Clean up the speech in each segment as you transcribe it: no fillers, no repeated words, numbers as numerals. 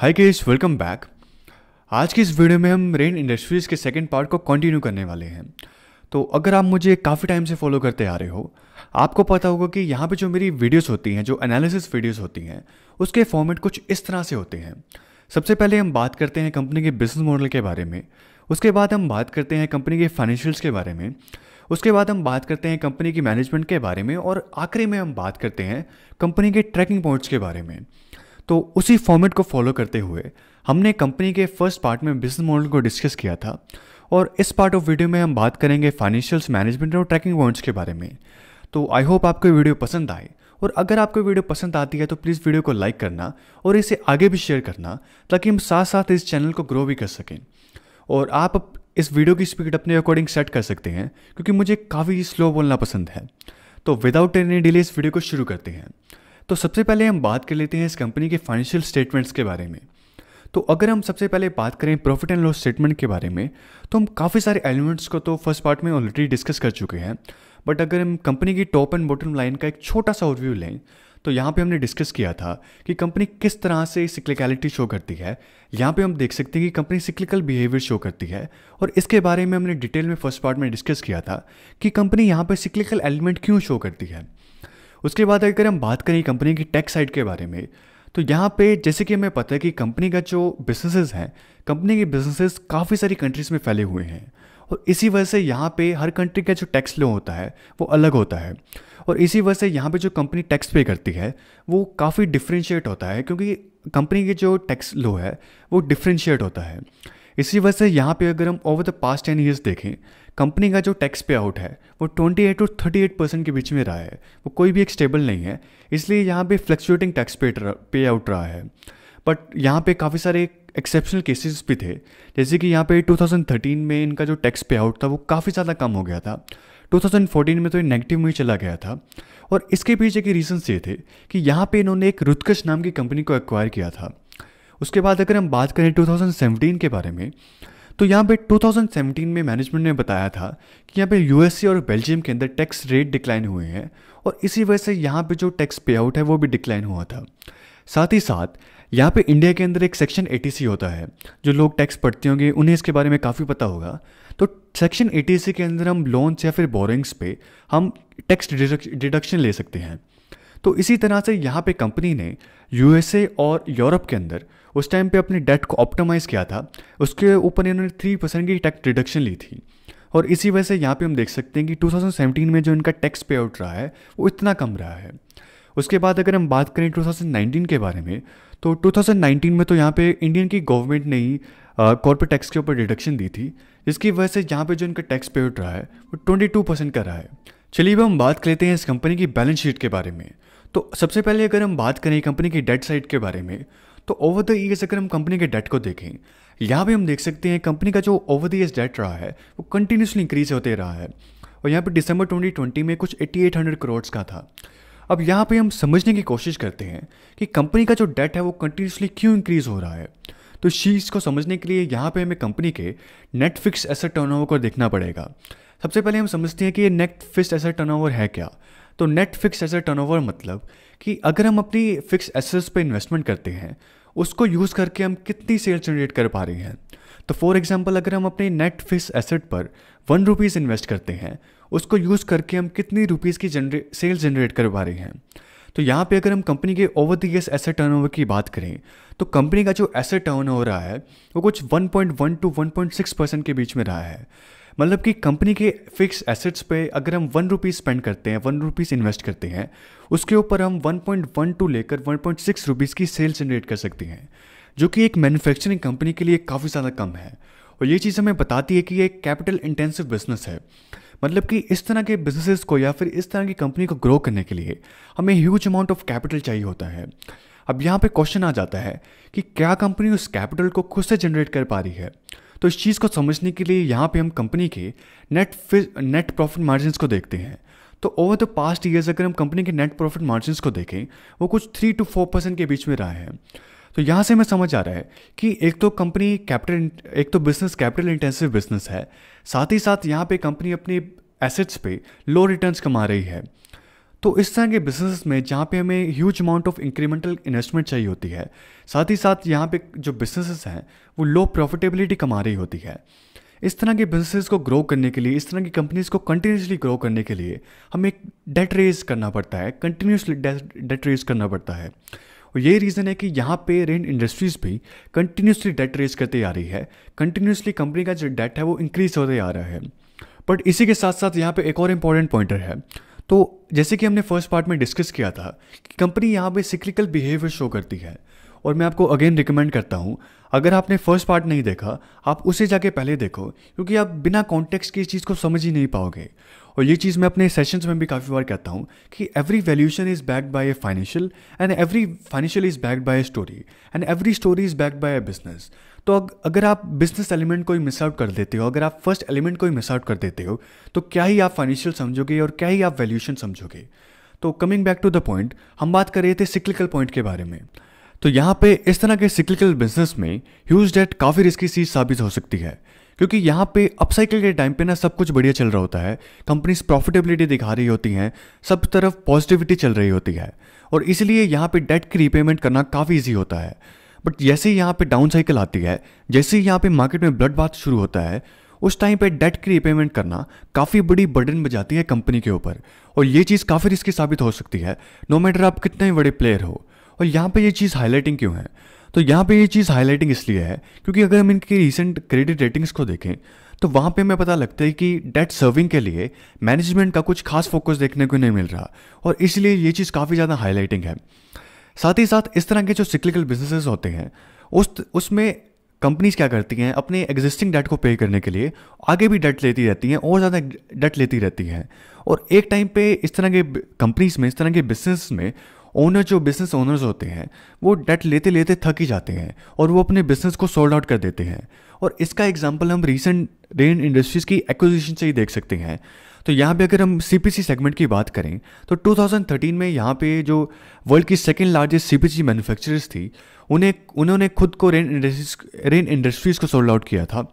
Hi guys, welcome back. आज की इस वीडियो में हम रेन इंडस्ट्रीज़ के सेकंड पार्ट को कंटिन्यू करने वाले हैं। तो अगर आप मुझे काफ़ी टाइम से फॉलो करते आ रहे हो, आपको पता होगा कि यहाँ पे जो मेरी वीडियोस होती हैं, जो एनालिसिस वीडियोस होती हैं, उसके फॉर्मेट कुछ इस तरह से होते हैं। सबसे पहले हम बात करते हैं कंपनी के बिजनेस मॉडल के बारे में। उसके बाद हम बात करते हैं कंपनी के फाइनेंशियल्स के बारे में। उसके बाद हम बात करते हैं कंपनी की मैनेजमेंट के बारे में, और आखिरी में हम बात करते हैं कंपनी के ट्रैकिंग पॉइंट्स के बारे में। तो उसी फॉर्मेट को फॉलो करते हुए हमने कंपनी के फर्स्ट पार्ट में बिजनेस मॉडल को डिस्कस किया था, और इस पार्ट ऑफ वीडियो में हम बात करेंगे फाइनेंशियल्स, मैनेजमेंट और ट्रैकिंग पॉइंट्स के बारे में। तो आई होप आपको वीडियो पसंद आए, और अगर आपको वीडियो पसंद आती है तो प्लीज़ वीडियो को लाइक करना और इसे आगे भी शेयर करना, ताकि हम साथ साथ इस चैनल को ग्रो भी कर सकें। और आप इस वीडियो की स्पीड अपने अकॉर्डिंग सेट कर सकते हैं, क्योंकि मुझे काफ़ी स्लो बोलना पसंद है। तो विदाउट एनी डिले इस वीडियो को शुरू करते हैं। तो सबसे पहले हम बात कर लेते हैं इस कंपनी के फाइनेंशियल स्टेटमेंट्स के बारे में। तो अगर हम सबसे पहले बात करें प्रॉफिट एंड लॉस स्टेटमेंट के बारे में, तो हम काफ़ी सारे एलिमेंट्स को तो फर्स्ट पार्ट में ऑलरेडी डिस्कस कर चुके हैं। बट अगर हम कंपनी की टॉप एंड बॉटम लाइन का एक छोटा सा ओवरव्यू लें, तो यहाँ पे हमने डिस्कस किया था कि कंपनी किस तरह से सिक्लिकलिटी शो करती है। यहाँ पे हम देख सकते हैं कि कंपनी सिक्लिकल बिहेवियर शो करती है, और इसके बारे में हमने डिटेल में फर्स्ट पार्ट में डिस्कस किया था कि कंपनी यहाँ पे सिक्लिकल एलिमेंट क्यों शो करती है। उसके बाद अगर हम बात करें कंपनी की टेक साइड के बारे में, तो यहाँ पे जैसे कि हमें पता है कि कंपनी का जो बिजनेसेस हैं, कंपनी के बिजनेसेस काफ़ी सारी कंट्रीज़ में फैले हुए हैं, और इसी वजह से यहाँ पे हर कंट्री का जो टैक्स लॉ होता है वो अलग होता है। और इसी वजह से यहाँ पे जो कंपनी टैक्स पे करती है वो काफ़ी डिफ्रेंशिएट होता है, क्योंकि कंपनी के जो टैक्स लॉ है वो डिफ्रेंशिएट होता है। इसी वजह से यहाँ पे अगर हम ओवर द पास्ट 10 ईयर्स देखें, कंपनी का जो टैक्स पे आउट है वो 28 to 38% के बीच में रहा है। वो कोई भी एक स्टेबल नहीं है, इसलिए यहाँ पे फ्लक्चुएटिंग टैक्स पे आउट रहा है। बट यहाँ पे काफ़ी सारे एक्सेप्शनल केसेस भी थे, जैसे कि यहाँ पे 2013 में इनका जो टैक्स पे आउट था वो काफ़ी ज़्यादा कम हो गया था। 2014 में तो ये नेगेटिव में ही चला गया था, और इसके पीछे के रीजंस ये थे कि यहाँ पे इन्होंने एक रुतकश नाम की कंपनी को एक्वायर किया था। उसके बाद अगर हम बात करें 2017 के बारे में, तो यहाँ पे 2017 में मैनेजमेंट ने बताया था कि यहाँ पे यूएसए और बेल्जियम के अंदर टैक्स रेट डिक्लाइन हुए हैं, और इसी वजह से यहाँ पे जो टैक्स पे आउट है वो भी डिक्लाइन हुआ था। साथ ही साथ यहाँ पे इंडिया के अंदर एक सेक्शन 80C होता है। जो लोग टैक्स पढ़ते होंगे उन्हें इसके बारे में काफ़ी पता होगा। तो सेक्शन 80C के अंदर हम लोन्स या फिर बोरिंग्स पे हम टैक्स डिडक्शन ले सकते हैं। तो इसी तरह से यहाँ पे कंपनी ने यूएसए और यूरोप के अंदर उस टाइम पे अपने डेट को ऑप्टिमाइज़ किया था। उसके ऊपर इन्होंने 3% की टैक्स डिडक्शन ली थी, और इसी वजह से यहाँ पे हम देख सकते हैं कि 2017 में जो इनका टैक्स पे आउट रहा है वो इतना कम रहा है। उसके बाद अगर हम बात करें 2019 के बारे में, तो 2019 में तो यहाँ पे इंडियन की गवर्नमेंट ने ही कॉर्पोरेट टैक्स के ऊपर डिडक्शन दी थी, जिसकी वजह से यहाँ पे जो इनका टैक्स पे आउट रहा है वो 22% का रहा है। चलिए अब हम बात कर लेते हैं इस कंपनी की बैलेंस शीट के बारे में। तो सबसे पहले अगर हम बात करें कंपनी की डेट साइड के बारे में, तो ओवर द ईयर्स अगर हम कंपनी के डेट को देखें, यहाँ पे हम देख सकते हैं कंपनी का जो ओवर द ईयर्स डेट रहा है वो कंटिन्यूसली इंक्रीज होते रहा है, और यहाँ पे दिसंबर 2020 में कुछ 8800 करोड़ का था। अब यहाँ पे हम समझने की कोशिश करते हैं कि कंपनी का जो डेट है वो कंटिन्यूसली क्यों इंक्रीज हो रहा है। तो इस चीज़ को समझने के लिए यहाँ पे हमें कंपनी के नेट फिक्स एसेट टर्नओवर को देखना पड़ेगा। सबसे पहले हम समझते हैं कि ये नेट फिक्स एसेट टर्नओवर है क्या। तो नेट फिक्स एसेट टर्नओवर मतलब कि अगर हम अपनी फिक्स एसेट्स पे इन्वेस्टमेंट करते हैं, उसको यूज़ करके हम कितनी सेल्स जनरेट कर पा रहे हैं। तो फॉर एग्जांपल अगर हम अपने नेट फिक्स एसेट पर 1 रुपीज़ इन्वेस्ट करते हैं, उसको यूज़ करके हम कितनी रुपीज़ की सेल्स जनरेट कर पा रहे हैं। तो यहाँ पे अगर हम कंपनी के over the years asset turnover की बात करें, तो कंपनी का जो एसेट टर्नओवर रहा है वो कुछ 1.1 to 1.6% के बीच में रहा है। मतलब कि कंपनी के फिक्स एसेट्स पे अगर हम 1 रुपीज़ स्पेंड करते हैं, 1 रुपीज़ इन्वेस्ट करते हैं, उसके ऊपर हम 1.1 to लेकर 1.6 रुपीज़ की सेल्स जनरेट कर सकते हैं, जो कि एक मैन्युफैक्चरिंग कंपनी के लिए काफ़ी ज़्यादा कम है। और ये चीज़ हमें बताती है कि ये एक कैपिटल इंटेंसिव बिजनेस है। मतलब कि इस तरह के बिजनेसेस को या फिर इस तरह की कंपनी को ग्रो करने के लिए हमें ह्यूज अमाउंट ऑफ कैपिटल चाहिए होता है। अब यहाँ पे क्वेश्चन आ जाता है कि क्या कंपनी उस कैपिटल को खुद से जनरेट कर पा रही है। तो इस चीज़ को समझने के लिए यहाँ पे हम कंपनी के नेट प्रॉफिट मार्जिन्स को देखते हैं। तो ओवर द पास्ट ईयर्स अगर हम कंपनी के नेट प्रॉफिट मार्जिन्स को देखें, वो कुछ 3 to 4% के बीच में रहा है। तो यहाँ से हमें समझ आ रहा है कि एक तो बिजनेस कैपिटल इंटेंसिव बिजनेस है, साथ ही साथ यहाँ पे कंपनी अपनी एसेट्स पे लो रिटर्न्स कमा रही है। तो इस तरह के बिजनेस में जहाँ पे हमें huge amount of incremental investment चाहिए होती है, साथ ही साथ यहाँ पे जो बिजनेसेस हैं वो लो प्रॉफिटेबिलिटी कमा रही होती है। इस तरह के बिजनेसेस को ग्रो करने के लिए, इस तरह की कंपनीज को कंटिन्यूसली ग्रो करने के लिए हमें डेट रेज करना पड़ता है, कंटिन्यूसली डेट रेज करना पड़ता है। और यही रीज़न है कि यहाँ पे रेन इंडस्ट्रीज़ भी कंटिन्यूसली डेट रेज करते आ रही है, कंटिन्यूसली कंपनी का जो डेट है वो इंक्रीज होते आ रहा है। बट इसी के साथ साथ यहाँ पे एक और इम्पॉर्टेंट पॉइंटर है। तो जैसे कि हमने फर्स्ट पार्ट में डिस्कस किया था कि कंपनी यहाँ पे सिक्लिकल बिहेवियर शो करती है, और मैं आपको अगेन रिकमेंड करता हूँ, अगर आपने फर्स्ट पार्ट नहीं देखा आप उसे जाके पहले देखो, क्योंकि आप बिना कॉन्टेक्स्ट की इस चीज़ को समझ ही नहीं पाओगे। और ये चीज़ मैं अपने सेशंस में भी काफ़ी बार कहता हूँ कि every valuation is backed by a financial, and every financial is backed by a story, and every story is backed by A business. तो अगर आप बिजनेस एलिमेंट को ही मिस आउट कर देते हो, अगर आप फर्स्ट एलिमेंट को ही मिस आउट कर देते हो, तो क्या ही आप फाइनेंशियल समझोगे और क्या ही आप वैल्यूएशन समझोगे। तो coming back to the point, हम बात कर रहे थे सिक्लिकल पॉइंट के बारे में। तो यहाँ पे इस तरह के सिक्लिकल बिजनेस में ह्यूज डेट काफ़ी रिस्की चीज़ साबित हो सकती है, क्योंकि यहाँ पे अपसाइकिल के टाइम पे ना सब कुछ बढ़िया चल रहा होता है, कंपनीज प्रॉफिटेबिलिटी दिखा रही होती हैं, सब तरफ पॉजिटिविटी चल रही होती है, और इसलिए यहाँ पे डेट की रीपेमेंट करना काफ़ी ईजी होता है। बट जैसे ही यहाँ पे डाउन साइकिल आती है, जैसे ही यहाँ पे मार्केट में ब्लड बाथ शुरू होता है, उस टाइम पे डेट की रीपेमेंट करना काफ़ी बड़ी बर्डन बजाती है कंपनी के ऊपर, और ये चीज़ काफ़ी रिस्की साबित हो सकती है, नो मैटर आप कितने बड़े प्लेयर हो। और यहाँ पे ये चीज़ हाईलाइटिंग क्यों है? तो यहाँ पे ये चीज़ हाईलाइटिंग इसलिए है क्योंकि अगर हम इनकी रिसेंट क्रेडिट रेटिंग्स को देखें तो वहाँ पे हमें पता लगता है कि डेट सर्विंग के लिए मैनेजमेंट का कुछ खास फोकस देखने को नहीं मिल रहा, और इसलिए ये चीज़ काफ़ी ज़्यादा हाईलाइटिंग है। साथ ही साथ इस तरह के जो सिक्लिकल बिजनेसेस होते हैं उसमें कंपनीज क्या करती हैं, अपने एग्जिस्टिंग डेट को पे करने के लिए आगे भी डेट लेती रहती हैं और ज़्यादा डेट लेती रहती हैं, और एक टाइम पे इस तरह के कंपनीज में, इस तरह के बिजनेस में जो बिजनेस ओनर्स होते हैं वो डेट लेते लेते थक ही जाते हैं और वो अपने बिजनेस को सोल्ड आउट कर देते हैं। और इसका एग्जांपल हम रीसेंट रेन इंडस्ट्रीज़ की एक्विजिशन से ही देख सकते हैं। तो यहाँ पे अगर हम सीपीसी सेगमेंट की बात करें तो 2013 में यहाँ पे जो वर्ल्ड की सेकेंड लार्जेस्ट सीपीसी मैन्युफैक्चरर्स थी उन्होंने खुद को रेन इंडस्ट्रीज़ को सोल्ड आउट किया था।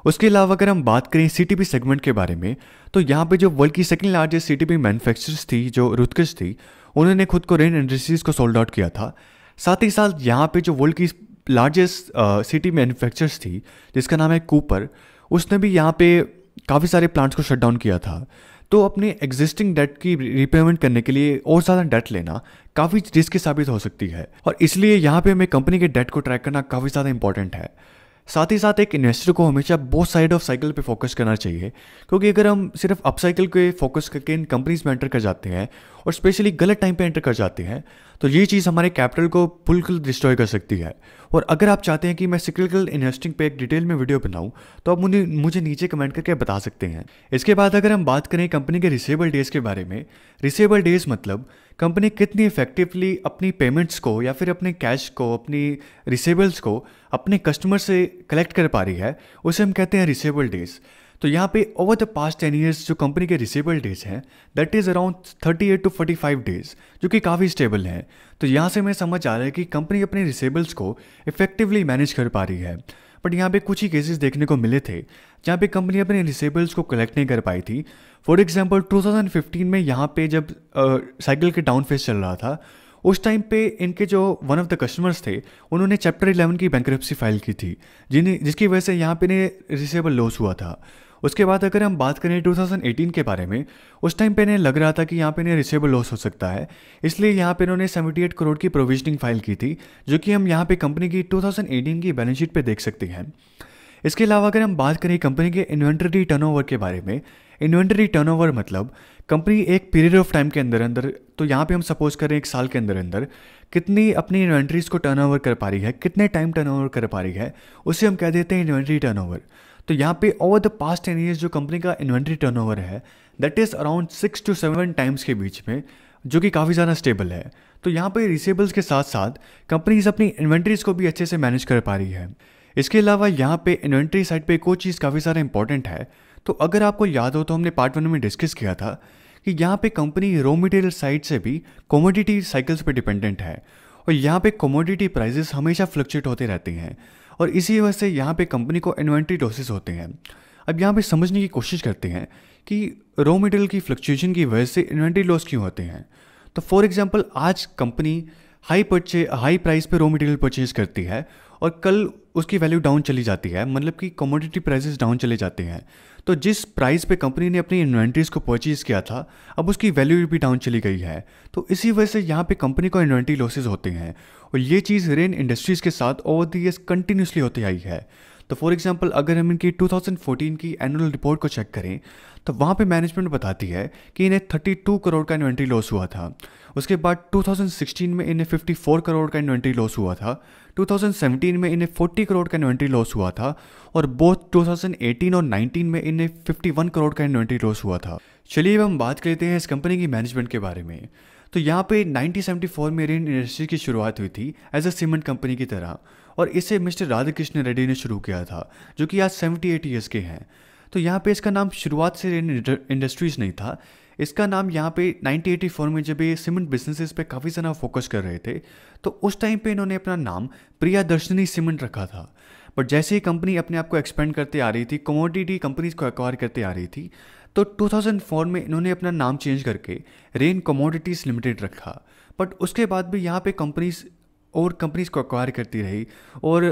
उसके अलावा अगर हम बात करें सीटीपी सेगमेंट के बारे में तो यहाँ पे जो वर्ल्ड की सेकेंड लार्जेस्ट सीटीपी मैन्युफैक्चरर्स थी जो रुतकिश थी, उन्होंने खुद को रेन इंडस्ट्रीज़ को सोल्ड आउट किया था। साथ ही साथ यहाँ पे जो वर्ल्ड की लार्जेस्ट सिटी मैन्युफैक्चरर्स थी जिसका नाम है कूपर, उसने भी यहाँ पे काफ़ी सारे प्लांट्स को शट डाउन किया था। तो अपने एग्जिस्टिंग डेट की रिपेमेंट करने के लिए और ज़्यादा डेट लेना काफ़ी रिस्की साबित हो सकती है, और इसलिए यहाँ पे हमें कंपनी के डेट को ट्रैक करना काफ़ी ज़्यादा इंपॉर्टेंट है। साथ ही साथ एक इन्वेस्टर को हमेशा बोथ साइड ऑफ साइकिल पे फोकस करना चाहिए, क्योंकि अगर हम सिर्फ अप साइकिल पे फोकस करके इन कंपनीज में एंटर कर जाते हैं और स्पेशली गलत टाइम पे एंटर कर जाते हैं तो ये चीज़ हमारे कैपिटल को बिल्कुल डिस्ट्रॉय कर सकती है। और अगर आप चाहते हैं कि मैं सिक्लिकल इन्वेस्टिंग पे एक डिटेल में वीडियो बनाऊं तो आप मुझे नीचे कमेंट करके बता सकते हैं। इसके बाद अगर हम बात करें कंपनी के रिसीवेबल डेज के बारे में, रिसीवेबल डेज मतलब कंपनी कितनी इफेक्टिवली अपनी पेमेंट्स को या फिर अपने कैश को, अपनी रिसीवेबल्स को अपने कस्टमर से कलेक्ट कर पा रही है, उसे हम कहते हैं रिसीवेबल डेज। तो यहाँ पे ओवर द पास्ट 10 ईयर्स जो कंपनी के रिसीवेबल डेज हैं that is around 38 to 45 days, जो कि काफ़ी स्टेबल हैं। तो यहाँ से हमें समझ आ रहा है कि कंपनी अपने रिसीवेबल्स को इफेक्टिवली मैनेज कर पा रही है। बट यहाँ पे कुछ ही केसेस देखने को मिले थे जहाँ पे कंपनी अपने रिसीवेबल्स को कलेक्ट नहीं कर पाई थी। फॉर एग्जांपल 2015 में यहाँ पे जब साइकिल के डाउन फेज चल रहा था, उस टाइम पे इनके जो वन ऑफ द कस्टमर्स थे उन्होंने चैप्टर 11 की बैंक्रप्सी फाइल की थी, जिसकी वजह से यहाँ पे इन्हें रिसीवेबल लॉस हुआ था। उसके बाद अगर हम बात करें 2018 के बारे में, उस टाइम पे इन्हें लग रहा था कि यहाँ पे इन्हें रिसीवेबल लॉस हो सकता है, इसलिए यहाँ पे इन्होंने 78 करोड़ की प्रोविजनिंग फाइल की थी, जो कि हम यहाँ पे कंपनी की 2018 की बैलेंस शीट पे देख सकते हैं। इसके अलावा अगर हम बात करें कंपनी के इन्वेंटरी टर्नओवर के बारे में, इन्वेंटरी टर्नओवर मतलब कंपनी एक पीरियड ऑफ टाइम के अंदर, तो यहाँ पे हम सपोज करें एक साल के अंदर कितनी अपनी इन्वेंट्रीज को टर्नओवर कर पा रही है, कितने टाइम टर्नओवर कर पा रही है, उसे हम कह देते हैं इन्वेंट्री टर्नओवर। तो यहाँ पे ओवर द पास्ट 10 ईयर्स जो कंपनी का इन्वेंट्री टर्नओवर है that is around 6 to 7 times के बीच में, जो कि काफ़ी ज़्यादा स्टेबल है। तो यहाँ पे रिसीवेबल्स के साथ साथ कंपनीज अपनी इन्वेंट्रीज को भी अच्छे से मैनेज कर पा रही है। इसके अलावा यहाँ पे इन्वेंट्री साइड पे एक और चीज़ काफ़ी ज़्यादा इंपॉर्टेंट है। तो अगर आपको याद हो तो हमने पार्ट 1 में डिस्कस किया था कि यहाँ पे कंपनी रॉ मटेरियल साइड से भी कमोडिटी साइकिल्स पे डिपेंडेंट है, और यहाँ पे कमोडिटी प्राइजेस हमेशा फ्लक्चुएट होते रहते हैं, और इसी वजह से यहाँ पे कंपनी को इन्वेंट्री लॉसेस होते हैं। अब यहाँ पे समझने की कोशिश करते हैं कि रॉ मटेरियल की फ्लक्चुएशन की वजह से इन्वेंट्री लॉस क्यों होते हैं। तो फॉर एग्जांपल आज कंपनी हाई प्राइस पे रॉ मटेरियल परचेज करती है और कल उसकी वैल्यू डाउन चली जाती है, मतलब कि कमोडिटी प्राइसेस डाउन चले जाते हैं। तो जिस प्राइस पे कंपनी ने अपनी इन्वेंट्रीज को परचेज किया था, अब उसकी वैल्यू भी डाउन चली गई है। तो इसी वजह से यहाँ पे कंपनी को इन्वेंट्री लॉसेज होते हैं और ये चीज़ रेन इंडस्ट्रीज़ के साथ ओवर द ईयर्स कंटिन्यूसली होती आई है। तो फॉर एग्जांपल अगर हम इनकी 2014 की एनुअल रिपोर्ट को चेक करें तो वहाँ पे मैनेजमेंट बताती है कि इन्हें 32 करोड़ का इन्वेंट्री लॉस हुआ था। उसके बाद 2016 में इन्हें 54 करोड़ का इन्वेंट्री लॉस हुआ था। 2017 में इन्हें 40 करोड़ का इन्वेंट्री लॉस हुआ था और बोथ 2018 और 19 में इन्हें 51 करोड़ का इन्वेंट्री लॉस हुआ था। चलिए अब हम बात करते हैं इस कंपनी की मैनेजमेंट के बारे में। तो यहाँ पे 1974 में रेन इंडस्ट्री की शुरुआत हुई थी एज अ सीमेंट कंपनी की तरह और इसे मिस्टर राधाकृष्ण रेड्डी ने शुरू किया था, जो कि आज 78 ईयर्स के हैं। तो यहाँ पे इसका नाम शुरुआत से रेन इंडस्ट्रीज़ नहीं था। इसका नाम यहाँ पे 1984 में जब ये सीमेंट बिजनेसेस पे काफ़ी ज़्यादा फोकस कर रहे थे तो उस टाइम पे इन्होंने अपना नाम प्रियदर्शनी सीमेंट रखा था। बट जैसे ही कंपनी अपने आप को एक्सपेंड करते आ रही थी, कमोडिटी कंपनीज को एक्वायर करते आ रही थी, तो 2004 में इन्होंने अपना नाम चेंज करके रेन कमोडिटीज़ लिमिटेड रखा। बट उसके बाद भी यहाँ पे कंपनीज को एक्वायर करती रही और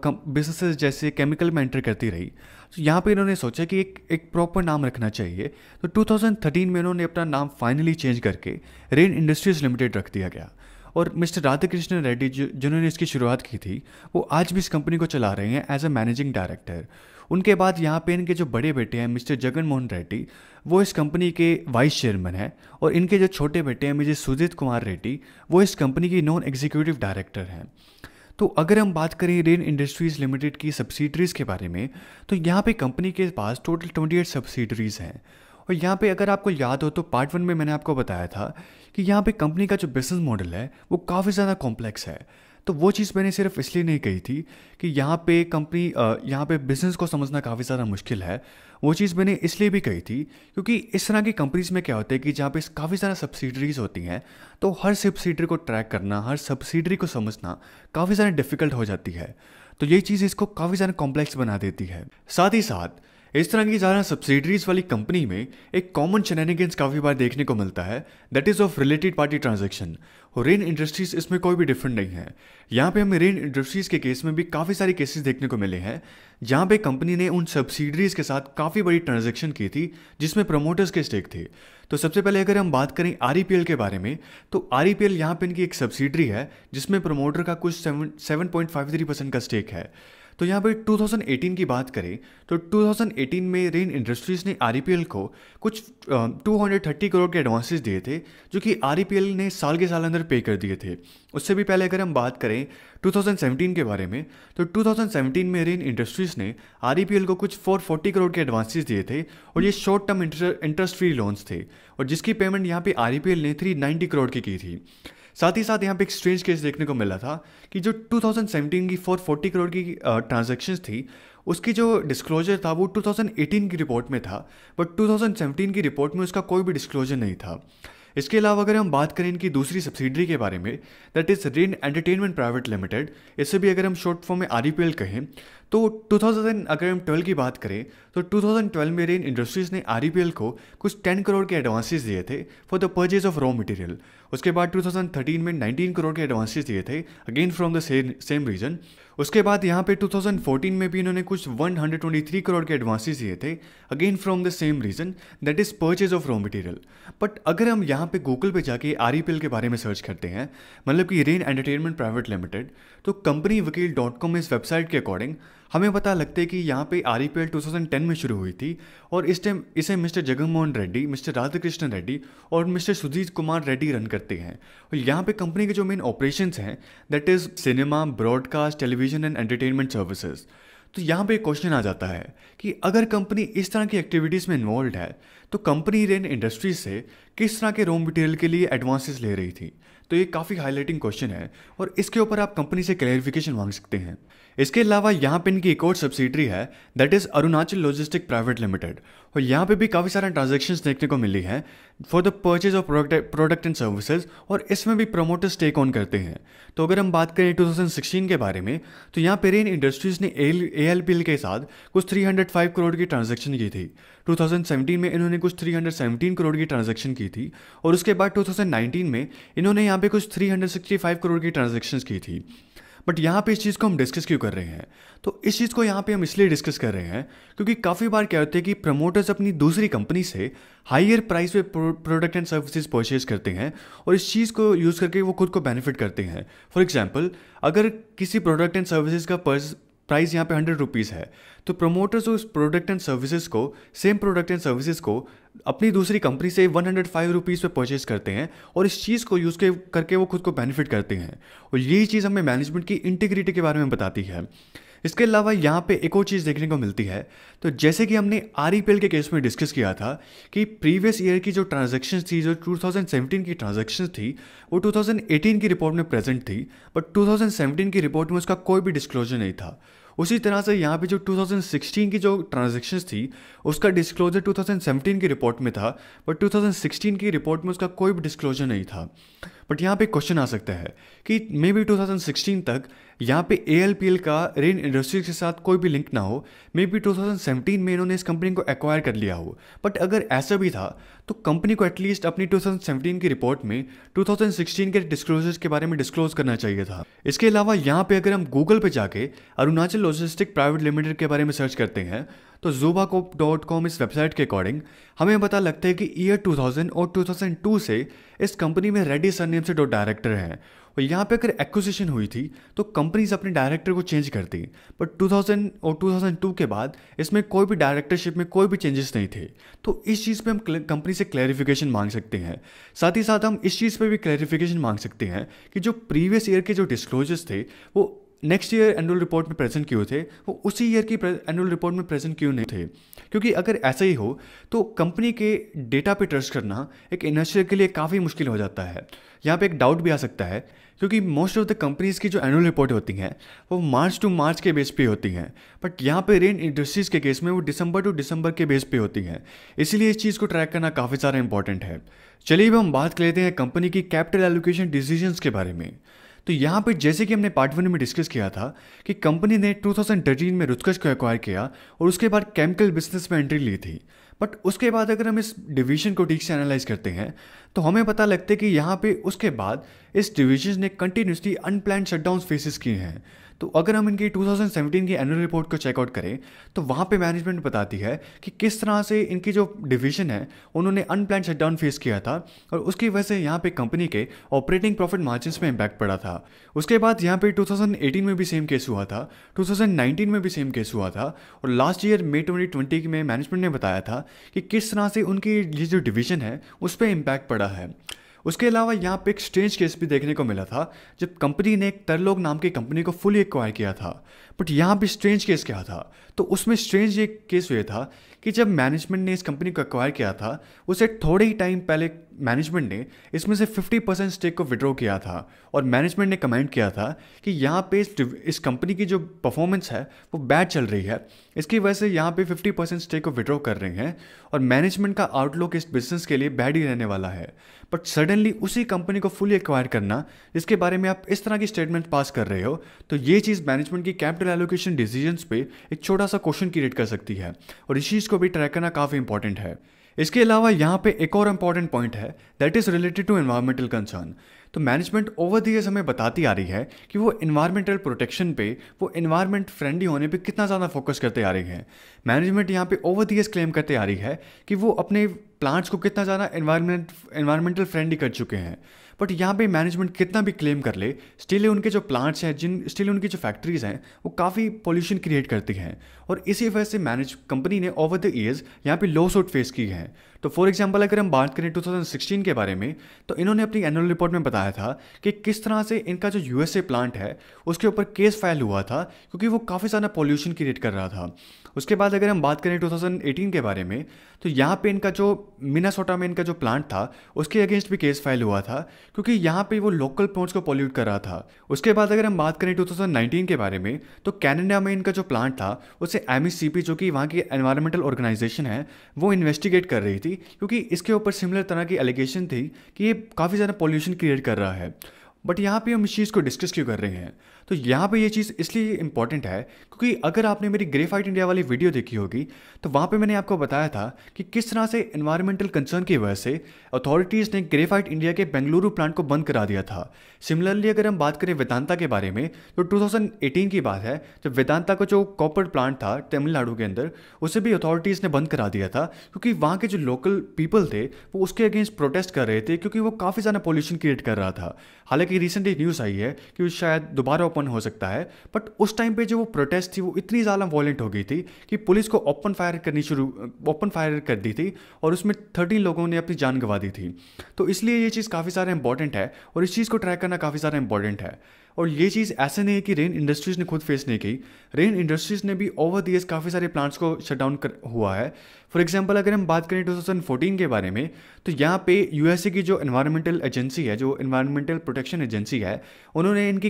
बिजनेसेस जैसे केमिकल में एंटर करती रही। तो यहाँ पे इन्होंने सोचा कि एक प्रॉपर नाम रखना चाहिए। तो 2013 में इन्होंने अपना नाम फाइनली चेंज करके रेन इंडस्ट्रीज लिमिटेड रख दिया गया। और मिस्टर राधाकृष्ण रेड्डी जिन्होंने इसकी शुरुआत की थी, वो आज भी इस कंपनी को चला रहे हैं एज अ मैनेजिंग डायरेक्टर। उनके बाद यहाँ पे इनके जो बड़े बेटे हैं मिस्टर जगन मोहन रेड्डी, वो इस कंपनी के वाइस चेयरमैन हैं और इनके जो छोटे बेटे हैं मिस्टर सुजीत कुमार रेड्डी, वो इस कंपनी की नॉन एग्जीक्यूटिव डायरेक्टर हैं। तो अगर हम बात करें रेन इंडस्ट्रीज़ लिमिटेड की सब्सिडरीज़ के बारे में, तो यहाँ पे कंपनी के पास टोटल 28 सब्सिडरीज़ हैं। और यहाँ पे अगर आपको याद हो तो पार्ट 1 में मैंने आपको बताया था कि यहाँ पे कंपनी का जो बिजनेस मॉडल है वो काफ़ी ज़्यादा कॉम्प्लेक्स है। तो वो चीज़ मैंने सिर्फ इसलिए नहीं कही थी कि यहाँ पे बिज़नेस को समझना काफ़ी ज़्यादा मुश्किल है। वो चीज़ मैंने इसलिए भी कही थी क्योंकि इस तरह की कंपनीज़ में क्या होता है कि जहाँ पे काफ़ी ज़्यादा सब्सिडरीज होती हैं, तो हर सब्सिडरी को ट्रैक करना, हर सब्सिडरी को समझना काफ़ी ज़्यादा डिफ़िकल्ट हो जाती है। तो ये चीज़ इसको काफ़ी ज़्यादा कॉम्प्लेक्स बना देती है। साथ ही साथ इस तरह की ज़्यादा सब्सिडरीज वाली कंपनी में एक कॉमन शेनैनिगन्स काफ़ी बार देखने को मिलता है, that is of related party transaction. और रेन इंडस्ट्रीज़ इसमें कोई भी डिफरेंट नहीं है। यहाँ पे हमें रेन इंडस्ट्रीज़ के केस में भी काफ़ी सारे केसेस देखने को मिले हैं जहाँ पे कंपनी ने उन सब्सिडरीज के साथ काफ़ी बड़ी ट्रांजैक्शन की थी जिसमें प्रमोटर्स के स्टेक थे। तो सबसे पहले अगर हम बात करें REPL के बारे में, तो REPL यहाँ पे इनकी एक सब्सिडरी है जिसमें प्रमोटर का कुछ 7.53% का स्टेक है। तो यहाँ पर 2018 की बात करें तो 2018 में रेन इंडस्ट्रीज़ ने REPL को कुछ 230 करोड़ के एडवांसेस दिए थे, जो कि REPL ने साल के साल अंदर पे कर दिए थे। उससे भी पहले अगर हम बात करें 2017 के बारे में, तो 2017 में रेन इंडस्ट्रीज़ ने REPL को कुछ 440 करोड़ के एडवांसेस दिए थे और ये short term interest free loans थे और जिसकी पेमेंट यहाँ पे REPL ने 390 करोड़ की थी। साथ ही साथ यहाँ पे एक स्ट्रेंज केस देखने को मिला था कि जो 2017 की 440 करोड़ की ट्रांजैक्शंस थी, उसकी जो डिस्क्लोजर था वो 2018 की रिपोर्ट में था, बट 2017 की रिपोर्ट में उसका कोई भी डिस्क्लोजर नहीं था। इसके अलावा अगर हम बात करें इनकी दूसरी सब्सिडरी के बारे में, that is rain entertainment private limited, इससे भी अगर हम शॉर्ट फॉर्म में REPL कहें, तो 2000 अगर हम 12 की बात करें तो 2012 में रेन इंडस्ट्रीज़ ने REPL को कुछ 10 करोड़ के एडवांसेस दिए थे for the purchase of raw material. उसके बाद 2013 में 19 करोड़ के एडवांसेस दिए थे again from the same reason. उसके बाद यहाँ पे 2014 में भी इन्होंने कुछ 123 करोड़ के एडवांसेस दिए थे again from the same reason, that is purchase of raw material. But अगर हम यहाँ पे गूगल पे जाके REPL के बारे में सर्च करते हैं, मतलब कि रेन एंटरटेनमेंट प्राइवेट लिमिटेड, तो companyvakil.com इस वेबसाइट के अकॉर्डिंग हमें पता लगता है कि यहाँ पे REPL 2010 में शुरू हुई थी और इस टाइम इसे मिस्टर जगनमोहन रेड्डी, मिस्टर राधाकृष्ण रेड्डी और मिस्टर सुजीत कुमार रेड्डी रन करते हैं। और यहाँ पे कंपनी के जो मेन ऑपरेशंस हैं, that is cinema, broadcast, television and entertainment services. तो यहाँ पे एक क्वेश्चन आ जाता है कि अगर कंपनी इस तरह की एक्टिविटीज़ में इन्वॉल्व है तो कंपनी रेन इंडस्ट्रीज से किस तरह के रॉ मटेरियल के लिए एडवांसेस ले रही थी। तो ये काफ़ी हाईलाइटिंग क्वेश्चन है और इसके ऊपर आप कंपनी से क्लैरिफिकेशन मांग सकते हैं। इसके अलावा यहाँ पे इनकी एक और सब्सिडरी है, that is Arunachal logistic private limited, और यहाँ पे भी काफ़ी सारे ट्रांजैक्शंस देखने को मिली हैं for the purchase of product and services, और इसमें भी प्रोमोटर्स टेक ऑन करते हैं। तो अगर हम बात करें 2016 के बारे में, तो यहाँ पे रेन इंडस्ट्रीज़ ने ALPL के साथ कुछ 305 करोड़ की ट्रांजैक्शन की थी। 2017 में इन्होंने कुछ 317 करोड़ की ट्रांजैक्शन की थी, और उसके बाद 2019 में इन्होंने यहाँ पे कुछ 365 करोड़ की ट्रांजैक्शंस की थी। बट यहाँ पे इस चीज़ को हम डिस्कस क्यों कर रहे हैं? तो इस चीज़ को यहाँ पे हम इसलिए डिस्कस कर रहे हैं क्योंकि काफ़ी बार क्या होता है कि प्रमोटर्स अपनी दूसरी कंपनी से हायर प्राइस पे प्रोडक्ट एंड सर्विसेज परचेज करते हैं, और इस चीज़ को यूज़ करके वो खुद को बेनिफिट करते हैं। फॉर एग्जाम्पल, अगर किसी प्रोडक्ट एंड सर्विसेज का प्राइस यहाँ पे 100 रुपीज़ है, तो प्रमोटर्स उस प्रोडक्ट एंड सर्विसेज को, सेम प्रोडक्ट एंड सर्विसेज को अपनी दूसरी कंपनी से 105 रुपीज़ पे परचेज करते हैं, और इस चीज़ को यूज़ करके वो खुद को बेनिफिट करते हैं। और यही चीज़ हमें मैनेजमेंट की इंटीग्रिटी के बारे में बताती है। इसके अलावा यहाँ पे एक और चीज़ देखने को मिलती है, तो जैसे कि हमने REPL के केस में डिस्कस किया था कि प्रीवियस ईयर की जो ट्रांजैक्शंस थी, जो 2017 की ट्रांजैक्शंस थी, वो 2018 की रिपोर्ट में प्रेजेंट थी, बट 2017 की रिपोर्ट में उसका कोई भी डिस्क्लोजर नहीं था। उसी तरह से यहाँ पे जो 2016 की जो ट्रांजैक्शंस थी, उसका डिस्क्लोजर 2017 की रिपोर्ट में था, बट 2016 की रिपोर्ट में उसका कोई भी डिस्क्लोजर नहीं था। बट यहाँ पे क्वेश्चन आ सकता है कि मे बी 2016 तक यहाँ पे ALPL का रेन इंडस्ट्रीज के साथ कोई भी लिंक ना हो, मे बी 2017 में इन्होंने इस कंपनी को एक्वायर कर लिया हो। बट अगर ऐसा भी था तो कंपनी को एटलीस्ट अपनी 2017 की रिपोर्ट में 2016 के डिस्क्लोजर्स के बारे में डिस्क्लोज करना चाहिए था। इसके अलावा यहाँ पे अगर हम गूगल पे जाके अरुणाचल लॉजिस्टिक प्राइवेट लिमिटेड के बारे में सर्च करते हैं, तो zobacorp.com इस वेबसाइट के अकॉर्डिंग हमें पता लगता है कि ईयर 2000 और 2002 से इस कंपनी में रेड्डी सरनेम से 2 डायरेक्टर हैं, और यहाँ पे अगर एक्विजिशन हुई थी तो कंपनीज अपने डायरेक्टर को चेंज करती, बट 2000 और 2002 के बाद इसमें कोई भी डायरेक्टरशिप में कोई भी चेंजेस नहीं थे। तो इस चीज़ पे हम कंपनी से क्लैरिफिकेशन मांग सकते हैं। साथ ही साथ हम इस चीज़ पे भी क्लैरिफिकेशन मांग सकते हैं कि जो प्रीवियस ईयर के जो डिस्क्लोजर्स थे वो नेक्स्ट ईयर एनुअल रिपोर्ट में प्रेजेंट क्यों थे, वो उसी ईयर की एनुअल रिपोर्ट में प्रेजेंट क्यों नहीं थे? क्योंकि अगर ऐसा ही हो तो कंपनी के डेटा पे ट्रस्ट करना एक इन्वेस्टर के लिए काफ़ी मुश्किल हो जाता है। यहाँ पे एक डाउट भी आ सकता है, क्योंकि मोस्ट ऑफ द कंपनीज़ की जो एनुअल रिपोर्ट होती हैं वो मार्च टू मार्च के बेस पे होती हैं, बट यहाँ पे रेन इंडस्ट्रीज़ के केस में वो दिसंबर टू दिसंबर के बेस पे होती हैं। इसीलिए इस चीज़ को ट्रैक करना काफ़ी ज़्यादा इंपॉर्टेंट है। चलिए अब हम बात कर लेते हैं कंपनी की कैपिटल एलोकेशन डिसीजंस के बारे में। तो यहाँ पे जैसे कि हमने पार्ट 1 में डिस्कस किया था कि कंपनी ने 2013 में रुचकच को एक्वायर किया और उसके बाद केमिकल बिजनेस में एंट्री ली थी। बट उसके बाद अगर हम इस डिवीजन को ठीक से एनालाइज करते हैं तो हमें पता लगता है कि यहाँ पे उसके बाद इस डिवीजन ने कंटिन्यूसली अनप्लान्ड शटडाउन फेसेस किए हैं। तो अगर हम इनकी 2017 की एनुअल रिपोर्ट को चेकआउट करें तो वहाँ पे मैनेजमेंट बताती है कि किस तरह से इनकी जो डिवीजन है उन्होंने अनप्लान्ड शटडाउन फेस किया था, और उसकी वजह से यहाँ पे कंपनी के ऑपरेटिंग प्रॉफिट मार्जिन्स में इम्पैक्ट पड़ा था। उसके बाद यहाँ पे 2018 में भी सेम केस हुआ था, 2019 में भी सेम केस हुआ था, और लास्ट ईयर मई 2020 में मैनेजमेंट ने बताया था कि किस तरह से उनकी ये जो डिवीजन है उस पर इम्पैक्ट पड़ा है। उसके अलावा यहाँ पे एक स्ट्रेंज केस भी देखने को मिला था जब कंपनी ने एक तरलोक नाम की कंपनी को फुली एक्वायर किया था। बट यहाँ पे स्ट्रेंज केस क्या था? तो उसमें स्ट्रेंज ये केस हुआ था कि जब मैनेजमेंट ने इस कंपनी को एक्वायर किया था उसे थोड़े ही टाइम पहले मैनेजमेंट ने इसमें से 50% स्टेक को विड्रॉ किया था, और मैनेजमेंट ने कमेंट किया था कि यहाँ पे इस कंपनी की जो परफॉर्मेंस है वो बैड चल रही है, इसकी वजह से यहाँ पे 50% स्टेक को विड्रॉ कर रहे हैं, और मैनेजमेंट का आउटलुक इस बिजनेस के लिए बैड ही रहने वाला है। बट सडनली उसी कंपनी को फुली एक्वायर करना, जिसके बारे में आप इस तरह की स्टेटमेंट पास कर रहे हो, तो ये चीज़ मैनेजमेंट की कैपिटल एलोकेशन डिसीजंस पे एक छोटा सा क्वेश्चन क्रिएट कर सकती है, और इस चीज़ को भी ट्रैक करना काफ़ी इंपॉर्टेंट है। इसके अलावा यहाँ पे एक और इंपॉर्टेंट पॉइंट है, that is related to environmental concern. तो मैनेजमेंट ओवर द ईयर्स हमें बताती आ रही है कि वो एनवायरमेंटल प्रोटेक्शन पे, वो एनवायरमेंट फ्रेंडली होने पे कितना ज़्यादा फोकस करते आ रही है। मैनेजमेंट यहाँ पे ओवर द ईयर्स क्लेम करते आ रही है कि वो अपने प्लांट्स को कितना ज़्यादा एनवायरमेंटल फ्रेंडली कर चुके हैं। बट यहाँ पे मैनेजमेंट कितना भी क्लेम कर ले, स्टिल उनके जो प्लांट्स हैं, स्टिल उनकी जो फैक्ट्रीज़ हैं वो काफ़ी पोल्यूशन क्रिएट करती हैं, और इसी वजह से कंपनी ने ओवर द ईयर्स यहाँ पे लॉ सूट फेस की हैं। तो फॉर एग्जांपल अगर हम बात करें 2016 के बारे में, तो इन्होंने अपनी एनुअल रिपोर्ट में बताया था कि किस तरह से इनका जो यूएसए प्लांट है उसके ऊपर केस फाइल हुआ था क्योंकि वो काफ़ी ज़्यादा पॉल्यूशन क्रिएट कर रहा था। उसके बाद अगर हम बात करें 2018 के बारे में, तो यहाँ पे इनका जो मिनेसोटा में इनका जो प्लांट था उसके अगेंस्ट भी केस फाइल हुआ था क्योंकि यहाँ पे वो लोकल पोर्ट्स को पॉल्यूट कर रहा था। उसके बाद अगर हम बात करें 2019 के बारे में, तो कनाडा में इनका जो प्लांट था उसे एमईसीपी जो कि वहाँ की एनवायरमेंटल ऑर्गेनाइजेशन है वो इन्वेस्टिगेट कर रही थी क्योंकि इसके ऊपर सिमिलर तरह की एलिगेशन थी कि ये काफ़ी ज़्यादा पॉल्यूशन क्रिएट कर रहा है। बट यहाँ पे हम इस चीज़ को डिस्कस क्यों कर रहे हैं? तो यहाँ पे ये चीज़ इसलिए इंपॉर्टेंट है क्योंकि अगर आपने मेरी ग्रेफाइट इंडिया वाली वीडियो देखी होगी तो वहाँ पे मैंने आपको बताया था कि किस तरह से एनवायरमेंटल कंसर्न की वजह से अथॉरिटीज़ ने ग्रेफाइट इंडिया के बेंगलुरु प्लांट को बंद करा दिया था। सिमिलरली अगर हम बात करें वेदांता के बारे में, तो 2018 की बात है जब वेदांता का जो कॉपर प्लांट था तमिलनाडु के अंदर उसे भी अथॉरिटीज़ ने बंद करा दिया था क्योंकि वहाँ के जो लोकल पीपल थे वो उसके अगेंस्ट प्रोटेस्ट कर रहे थे क्योंकि वो काफ़ी ज़्यादा पॉल्यूशन क्रिएट कर रहा था। हालांकि रिसेंटली न्यूज़ आई है कि शायद दोबारा ओपन हो सकता है, बट उस टाइम पे जो वो प्रोटेस्ट थी वो इतनी ज़्यादा वॉयलेंट हो गई थी कि पुलिस को ओपन फायर कर दी थी और उसमें 13 लोगों ने अपनी जान गंवा दी थी। तो इसलिए ये चीज़ काफ़ी ज़्यादा इंपॉर्टेंट है और इस चीज़ को ट्रैक करना काफ़ी ज़्यादा इंपॉर्टेंट है। और ये चीज़ ऐसे नहीं है कि रेन इंडस्ट्रीज़ ने खुद फेस नहीं की, रेन इंडस्ट्रीज़ ने भी ओवर द ईयर्स काफ़ी सारे प्लांट्स को शट डाउन हुआ है। फॉर एग्जांपल अगर हम बात करें 2014 के बारे में, तो यहाँ पे यूएसए की जो एनवायरमेंटल एजेंसी है, जो एनवायरमेंटल प्रोटेक्शन एजेंसी है, उन्होंने इनकी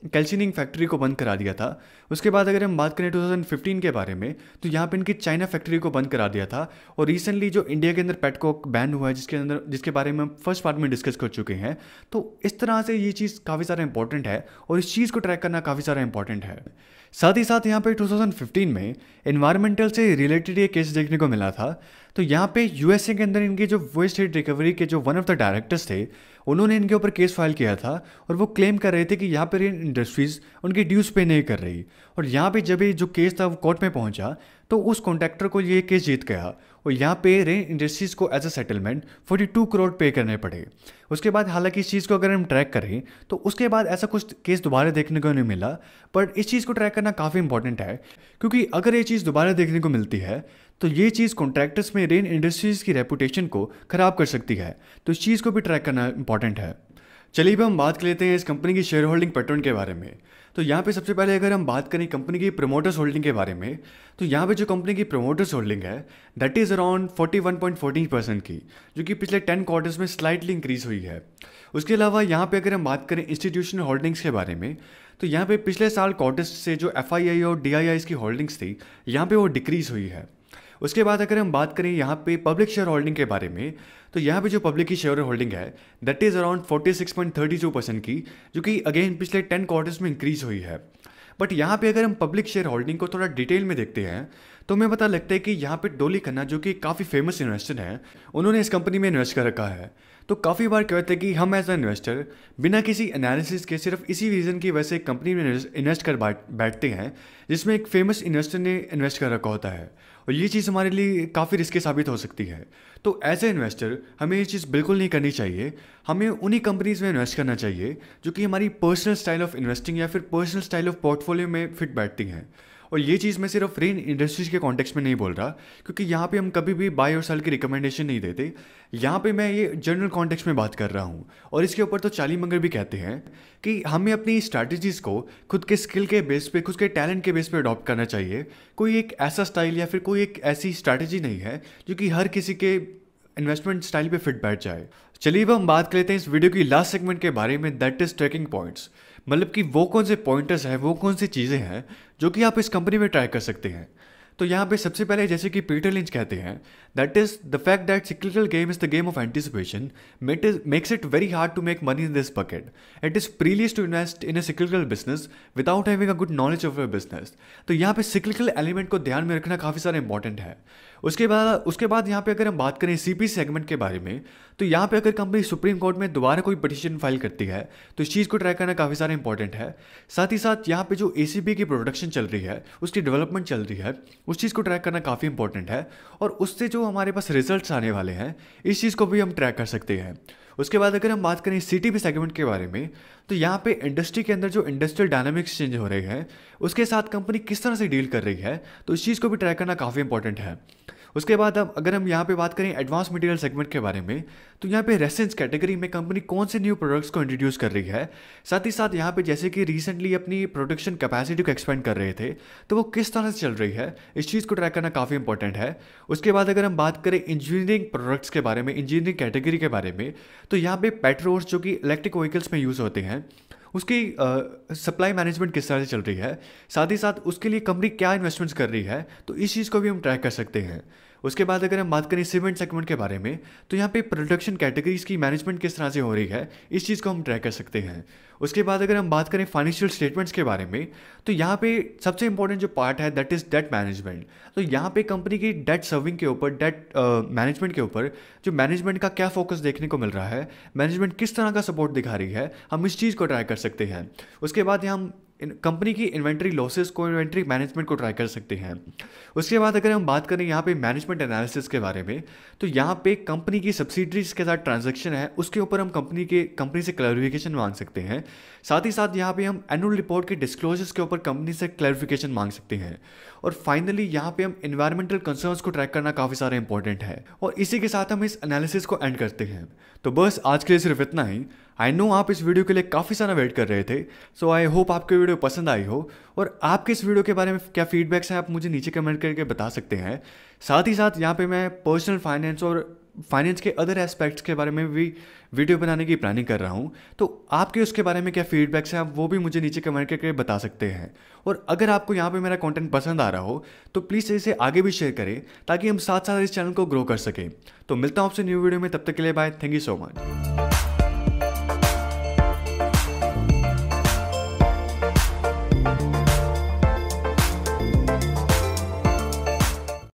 कैल्शिनिंग फैक्ट्री को बंद करा दिया था। उसके बाद अगर हम बात करें 2015 के बारे में, तो यहाँ पे इनकी चाइना फैक्ट्री को बंद करा दिया था। और रिसेंटली जो इंडिया के अंदर पेटकोक बैन हुआ है जिसके बारे में हम फर्स्ट पार्ट में डिस्कस कर चुके हैं। तो इस तरह से ये चीज़ काफ़ी ज़्यादा इंपॉर्टेंट है और इस चीज़ को ट्रैक करना काफ़ी ज़्यादा इंपॉर्टेंट है। साथ ही साथ यहाँ पे 2015 में एनवायरमेंटल से रिलेटेड ये केस देखने को मिला था। तो यहाँ पे यूएसए के अंदर इनके जो वेस्ट हीट रिकवरी के जो वन ऑफ द डायरेक्टर्स थे उन्होंने इनके ऊपर केस फाइल किया था और वो क्लेम कर रहे थे कि यहाँ पे रेन इंडस्ट्रीज़ उनकी ड्यूज पे नहीं कर रही। और यहाँ पे जब ये जो केस था वो कोर्ट में पहुँचा तो उस कॉन्ट्रैक्टर को ये केस जीत गया और यहाँ पे रेन इंडस्ट्रीज़ को एज अ सेटलमेंट 42 करोड़ पे करने पड़े। उसके बाद हालांकि इस चीज़ को अगर हम ट्रैक करें तो उसके बाद ऐसा कुछ केस दोबारा देखने को नहीं मिला, बट इस चीज़ को ट्रैक करना काफ़ी इंपॉर्टेंट है क्योंकि अगर ये चीज़ दोबारा देखने को मिलती है तो ये चीज़ कॉन्ट्रैक्टर्स में रेन इंडस्ट्रीज़ की रेपुटेशन को ख़राब कर सकती है। तो इस चीज़ को भी ट्रैक करना इंपॉर्टेंट है। चलिए अब हम बात कर लेते हैं इस कंपनी की शेयर होल्डिंग पैटर्न के बारे में। तो यहाँ पे सबसे पहले अगर हम बात करें कंपनी की प्रमोटर्स होल्डिंग के बारे में, तो यहाँ पे जो कंपनी की प्रमोटर्स होल्डिंग है दैट इज़ अराउंड 41.14% की, जो कि पिछले 10 क्वार्टर्स में स्लाइटली इंक्रीज हुई है। उसके अलावा यहाँ पे अगर हम बात करें इंस्टीट्यूशनल होल्डिंग्स के बारे में, तो यहाँ पे पिछले साल क्वार्टर्स से जो FII और DIIs की होल्डिंग्स थी यहाँ पे वो डिक्रीज हुई है। उसके बाद अगर हम बात करें यहाँ पे पब्लिक शेयर होल्डिंग के बारे में, तो यहाँ पे जो पब्लिक की शेयर होल्डिंग है दैट इज़ अराउंड 46.32% की, जो कि अगेन पिछले 10 क्वार्टर्स में इंक्रीज हुई है। बट यहाँ पे अगर हम पब्लिक शेयर होल्डिंग को थोड़ा डिटेल में देखते हैं तो हमें पता लगता है कि यहाँ पे डोली खन्ना जो कि काफ़ी फेमस इन्वेस्टर हैं उन्होंने इस कंपनी में इन्वेस्ट कर रखा है। तो काफ़ी बार क्या होता है कि हम एज अ इन्वेस्टर बिना किसी एनालिसिस के सिर्फ इसी रीज़न की वजह से कंपनी में इन्वेस्ट कर बैठते हैं जिसमें एक फेमस इन्वेस्टर ने इन्वेस्ट कर रखा होता है और ये चीज़ हमारे लिए काफ़ी रिस्की साबित हो सकती है। तो एज ए इन्वेस्टर हमें ये चीज़ बिल्कुल नहीं करनी चाहिए। हमें उन्हीं कंपनीज़ में इन्वेस्ट करना चाहिए जो कि हमारी पर्सनल स्टाइल ऑफ इन्वेस्टिंग या फिर पर्सनल स्टाइल ऑफ पोर्टफोलियो में फिट बैठती हैं। और ये चीज़ मैं सिर्फ रेन इंडस्ट्रीज़ के कॉन्टेक्स्ट में नहीं बोल रहा क्योंकि यहाँ पे हम कभी भी बाय और सेल की रिकमेंडेशन नहीं देते। यहाँ पे मैं ये जनरल कॉन्टेक्स्ट में बात कर रहा हूँ और इसके ऊपर तो चार्ली मंगर भी कहते हैं कि हमें अपनी स्ट्रैटेजीज़ को खुद के स्किल के बेस पे, खुद के टैलेंट के बेस पे अडॉप्ट करना चाहिए। कोई एक ऐसा स्टाइल या फिर कोई एक ऐसी स्ट्रैटेजी नहीं है जो कि हर किसी के इन्वेस्टमेंट स्टाइल पे फिट बैठ जाए। चलिए अब हम बात कर लेते हैं इस वीडियो की लास्ट सेगमेंट के बारे में, दैट इज ट्रैकिंग पॉइंट्स। मतलब कि वो कौन से पॉइंटर्स हैं, वो कौन सी चीज़ें हैं जो कि आप इस कंपनी में ट्रैक कर सकते हैं। तो यहाँ पे सबसे पहले जैसे कि पीटर लिंच कहते हैं that is the fact that cyclical game is the game of anticipation makes it very hard to make money in this bucket. It is perilous to invest in a cyclical business without having a good knowledge of a business. तो यहाँ पे cyclical element को ध्यान में रखना काफ़ी सारा important है। उसके बाद यहाँ पे अगर हम बात करें CP सेगमेंट के बारे में, तो यहाँ पे अगर कंपनी सुप्रीम कोर्ट में दोबारा कोई पिटीशन फाइल करती है तो इस चीज़ को ट्रैक करना काफ़ी सारा इंपॉर्टेंट है। साथ ही साथ यहाँ पे जो ACB की प्रोडक्शन चल रही है, उसकी डेवलपमेंट चल रही है, उस चीज़ को ट्रैक करना काफ़ी इंपॉर्टेंट है और उससे जो हमारे पास रिजल्ट्स आने वाले हैं इस चीज़ को भी हम ट्रैक कर सकते हैं। उसके बाद अगर हम बात करें CTB सेगमेंट के बारे में, तो यहाँ पे इंडस्ट्री के अंदर जो इंडस्ट्रियल डायनामिक्स चेंज हो रहे हैं उसके साथ कंपनी किस तरह से डील कर रही है, तो इस चीज़ को भी ट्रैक करना काफ़ी इंपॉर्टेंट है। उसके बाद अब अगर हम यहाँ पे बात करें एडवांस मटेरियल सेगमेंट के बारे में, तो यहाँ पे रेसिन्स कैटेगरी में कंपनी कौन से न्यू प्रोडक्ट्स को इंट्रोड्यूस कर रही है, साथ ही साथ यहाँ पे जैसे कि रिसेंटली अपनी प्रोडक्शन कैपेसिटी को एक्सपेंड कर रहे थे, तो वो किस तरह से चल रही है, इस चीज़ को ट्रैक करना काफ़ी इंपॉर्टेंट है। उसके बाद अगर हम बात करें इंजीनियरिंग प्रोडक्ट्स के बारे में, इंजीनियरिंग कैटेगरी के बारे में, तो यहाँ पे पेट्रोल्स जो कि इलेक्ट्रिक व्हीकल्स में यूज़ होते हैं, उसकी सप्लाई मैनेजमेंट किस तरह से चल रही है, साथ ही साथ उसके लिए कंपनी क्या इन्वेस्टमेंट्स कर रही है, तो इस चीज़ को भी हम ट्रैक कर सकते हैं। उसके बाद अगर हम बात करें सीमेंट सेगमेंट के बारे में, तो यहाँ पे प्रोडक्शन कैटेगरीज की मैनेजमेंट किस तरह से हो रही है, इस चीज़ को हम ट्रैक कर सकते हैं। उसके बाद अगर हम बात करें फाइनेंशियल स्टेटमेंट्स के बारे में, तो यहाँ पे सबसे इंपॉर्टेंट जो पार्ट है दैट इज़ डेट मैनेजमेंट। तो यहाँ पे कंपनी की डेट सर्विंग के ऊपर, डेट मैनेजमेंट के ऊपर जो मैनेजमेंट का क्या फोकस देखने को मिल रहा है, मैनेजमेंट किस तरह का सपोर्ट दिखा रही है, हम इस चीज़ को ट्रैक कर सकते हैं। उसके बाद हम कंपनी की इन्वेंट्री लॉसेस को, इन्वेंट्री मैनेजमेंट को ट्राई कर सकते हैं। उसके बाद अगर हम बात करें यहाँ पे मैनेजमेंट एनालिसिस के बारे में, तो यहाँ पे कंपनी की सब्सिडरीज के साथ ट्रांजैक्शन है उसके ऊपर हम कंपनी से क्लैरिफिकेशन मांग सकते हैं। साथ ही साथ यहाँ पे हम एनुअल रिपोर्ट के डिस्क्लोजर्स के ऊपर कंपनी से क्लैरिफिकेशन मांग सकते हैं। और फाइनली यहाँ पे हम इन्वायरमेंटल कंसर्न्स को ट्रैक करना काफ़ी सारा इंपॉर्टेंट है। और इसी के साथ हम इस एनालिसिस को एंड करते हैं। तो बस आज के लिए सिर्फ इतना ही। आई नो आप इस वीडियो के लिए काफ़ी सारा वेट कर रहे थे, सो आई होप आपको वीडियो पसंद आई हो। और आपके इस वीडियो के बारे में क्या फीडबैक्स हैं आप मुझे नीचे कमेंट करके बता सकते हैं। साथ ही साथ यहाँ पे मैं पर्सनल फाइनेंस और फाइनेंस के अदर एस्पेक्ट्स के बारे में भी वीडियो बनाने की प्लानिंग कर रहा हूँ, तो आपके उसके बारे में क्या फीडबैक्स हैं आप वो भी मुझे नीचे कमेंट करके बता सकते हैं। और अगर आपको यहाँ पे मेरा कंटेंट पसंद आ रहा हो तो प्लीज़ इसे आगे भी शेयर करें ताकि हम साथ साथ इस चैनल को ग्रो कर सकें। तो मिलता हूँ आपसे न्यू वीडियो में, तब तक के लिए bye, thank you so much.